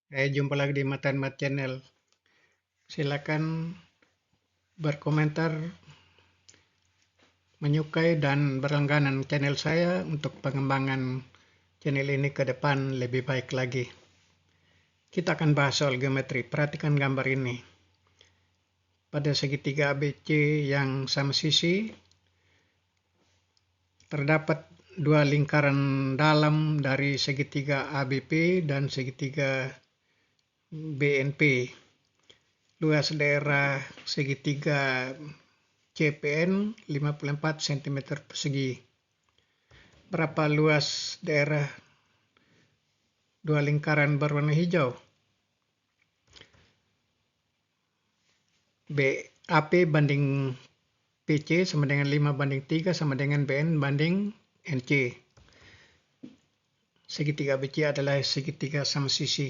Jumpa lagi di Matan Mat Channel. Silakan berkomentar, menyukai dan berlangganan channel saya untuk pengembangan channel ini ke depan lebih baik lagi. Kita akan bahas soal geometri. Perhatikan gambar ini. Pada segitiga ABC yang sama sisi, terdapat dua lingkaran dalam dari segitiga ABP dan segitiga BNP. Luas daerah segitiga CPN 54 cm persegi. Berapa luas daerah dua lingkaran berwarna hijau? AP banding PC sama dengan 5:3 sama dengan BN banding NC. Segitiga BC adalah segitiga sama sisi.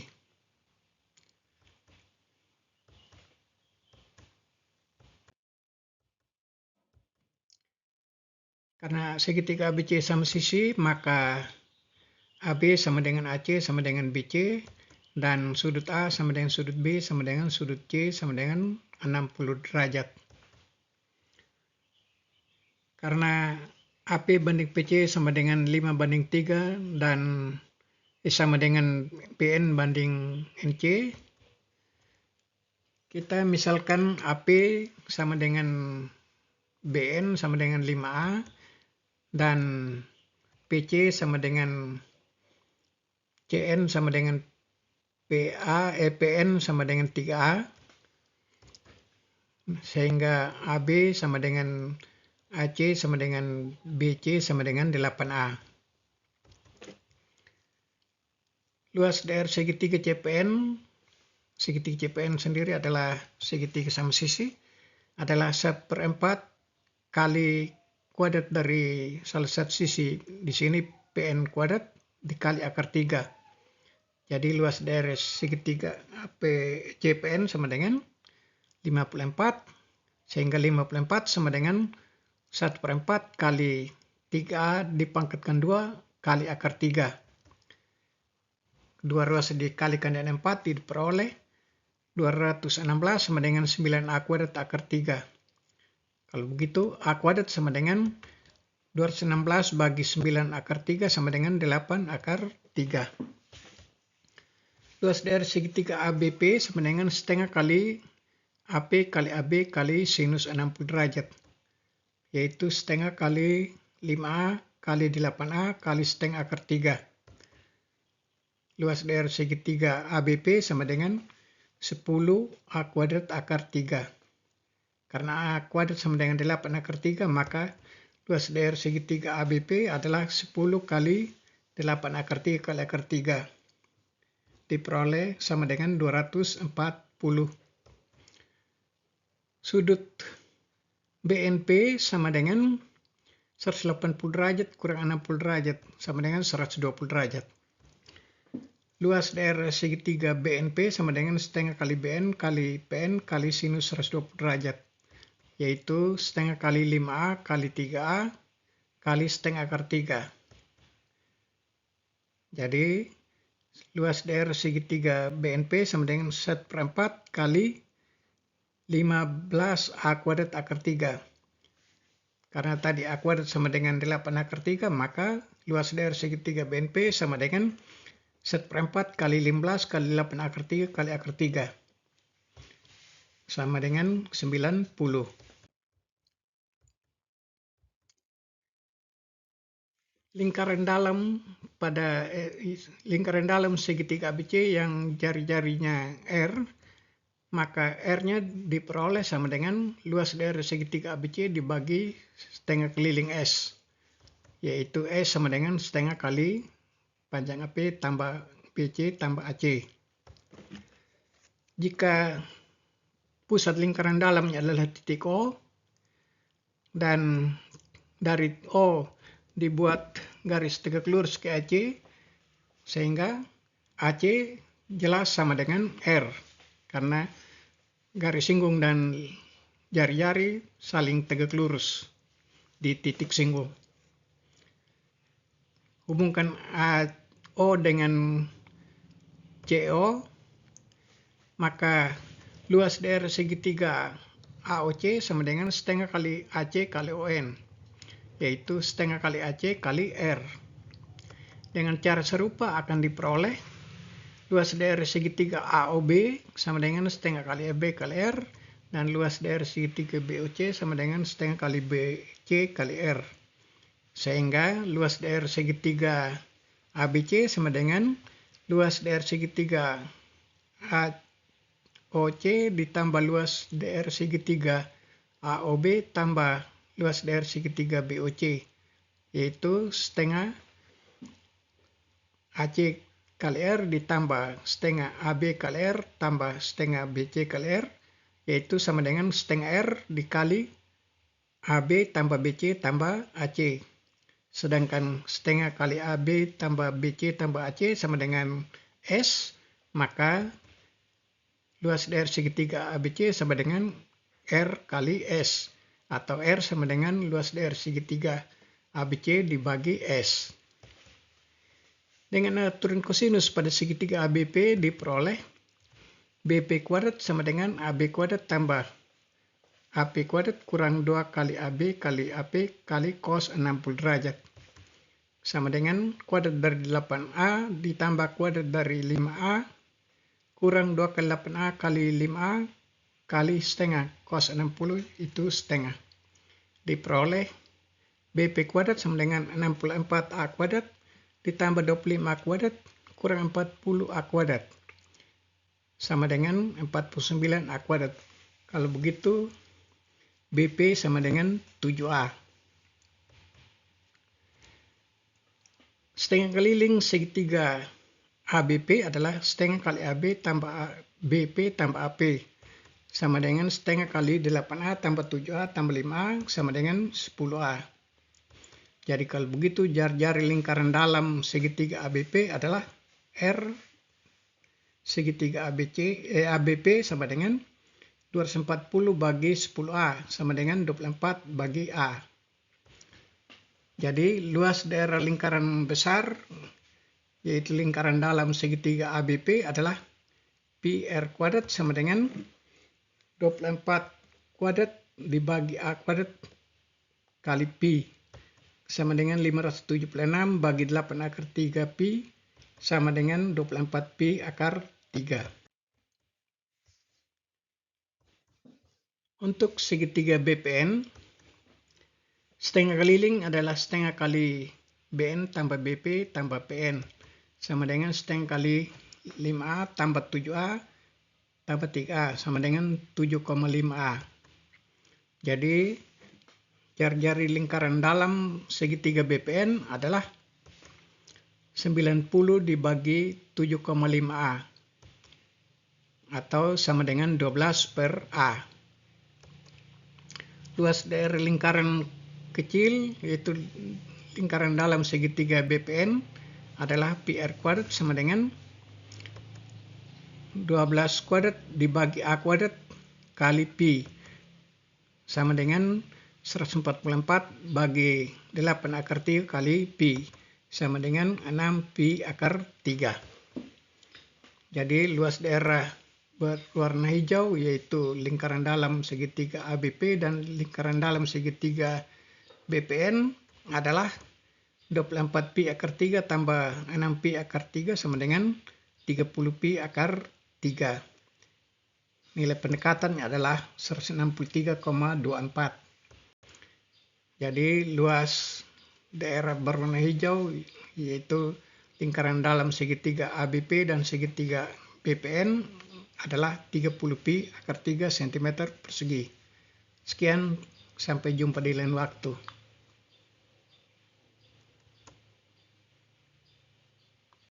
Karena segitiga ABC sama sisi, maka AB sama dengan AC sama dengan BC, dan sudut A sama dengan sudut B sama dengan sudut C sama dengan 60 derajat. Karena AP banding PC sama dengan 5:3 dan sama dengan BN banding NC, kita misalkan AP sama dengan BN sama dengan 5A dan PC sama dengan CN sama dengan PN sama dengan 3A, sehingga AB sama dengan AC sama dengan BC sama dengan 8A. Luas daerah segitiga CPN sendiri adalah segitiga sama sisi, adalah 1/4 kali kuadrat dari salah satu sisi, di sini PN kuadrat dikali akar 3. Jadi luas daerah segitiga CPN sama dengan 54, sehingga 54 sama dengan 1/4 kali 3A dipangkatkan 2 kali akar 3. Dua ruas dikalikan dengan 4 diperoleh 216 sama dengan 9A kuadrat akar 3. Kalau begitu, A kuadrat sama dengan 216 bagi 9 akar 3 sama dengan 8 akar 3. Luas daerah segitiga ABP sama dengan setengah kali AP kali AB kali sinus 60 derajat, yaitu setengah kali 5A kali 8A kali setengah akar 3. Luas daerah segitiga ABP sama dengan 10A kuadrat akar 3. Karena A kuadrat sama dengan 8 akar 3, maka luas daerah segitiga ABP adalah 10 kali 8 akar 3 kali akar 3. Diperoleh sama dengan 240. Sudut BNP sama dengan 180 derajat kurang 60 derajat sama dengan 120 derajat. Luas daerah segitiga BNP sama dengan setengah kali BN kali PN kali sinus 120 derajat, yaitu setengah kali 5A kali 3A kali setengah akar 3. Jadi luas daerah segitiga BNP sama dengan 1/4 kali 15A kuadrat akar 3. Karena tadi A kuadrat sama dengan 8 akar 3, maka luas daerah segitiga BNP sama dengan 1/4 kali 15 kali 8 akar 3 kali akar 3. Sama dengan 90. Lingkaran dalam segitiga ABC yang jari-jarinya R, maka R-nya diperoleh sama dengan luas daerah segitiga ABC dibagi setengah keliling S, yaitu S sama dengan setengah kali panjang AP tambah BC tambah AC. Jika pusat lingkaran dalamnya adalah titik O, dan dari O dibuat garis tegak lurus ke AC, sehingga AC jelas sama dengan R, karena garis singgung dan jari-jari saling tegak lurus di titik singgung. Hubungkan O dengan CO maka luas daerah segitiga AOC sama dengan setengah kali AC kali ON, yaitu setengah kali AC kali R. Dengan cara serupa akan diperoleh luas daerah segitiga AOB sama dengan setengah kali AB kali R, dan luas daerah segitiga BOC sama dengan setengah kali BC kali R. Sehingga luas daerah segitiga ABC sama dengan luas daerah segitiga AOC ditambah luas daerah segitiga AOB tambah luas daerah segitiga BOC, yaitu setengah AC kali R ditambah setengah AB kali R tambah setengah BC kali R, yaitu sama dengan setengah R dikali AB tambah BC tambah AC. Sedangkan setengah kali AB tambah BC tambah AC sama dengan S, maka luas daerah segitiga ABC sama dengan R kali S, atau R sama dengan luas daerah segitiga ABC dibagi S. Dengan aturan kosinus pada segitiga ABP diperoleh BP kuadrat sama dengan AB kuadrat tambah AP kuadrat kurang 2 kali AB kali AP kali cos 60 derajat. Sama dengan kuadrat dari 8A ditambah kuadrat dari 5A kurang 2 kali 8A kali 5A kali setengah cos 60 itu setengah. Diperoleh BP kuadrat sama dengan 64A kuadrat ditambah 25A kuadrat kurang 40A kuadrat sama dengan 49A kuadrat. Kalau begitu BP sama dengan 7A. Setengah keliling segitiga ABP adalah setengah kali AB tambah BP tambah AP sama dengan setengah kali 8A tambah 7A tambah 5A sama dengan 10A. Jadi kalau begitu jari-jari lingkaran dalam segitiga ABP adalah R segitiga ABP sama dengan 240 bagi 10A sama dengan 24 bagi A. Jadi luas daerah lingkaran besar yaitu lingkaran dalam segitiga ABP adalah PR kuadrat sama dengan 24 kuadrat dibagi A kuadrat kali Pi sama dengan 576 bagi 8 akar 3 Pi sama dengan 24 Pi akar 3. Untuk segitiga BPN, setengah keliling adalah setengah kali BN tambah BP tambah PN sama dengan setengah kali 5A tambah 7A tambah 3A sama dengan 7,5A. Jadi jari-jari lingkaran dalam segitiga BPN adalah 90 dibagi 7,5A atau sama dengan 12 per A. Luas daerah lingkaran kecil yaitu lingkaran dalam segitiga BPN adalah PR kuadrat sama dengan 12 kuadrat dibagi A kuadrat kali Pi sama dengan 144 bagi 8 akar 3 kali Pi sama dengan 6 Pi akar 3. Jadi luas daerah berwarna hijau yaitu lingkaran dalam segitiga ABP dan lingkaran dalam segitiga BPN adalah 24 Pi akar 3 tambah 6 Pi akar 3 sama dengan 30 Pi akar 3. Nilai pendekatannya adalah 163,24. Jadi luas daerah berwarna hijau yaitu lingkaran dalam segitiga ABP dan segitiga BPN adalah 30 Pi akar 3 cm persegi. Sekian, sampai jumpa di lain waktu.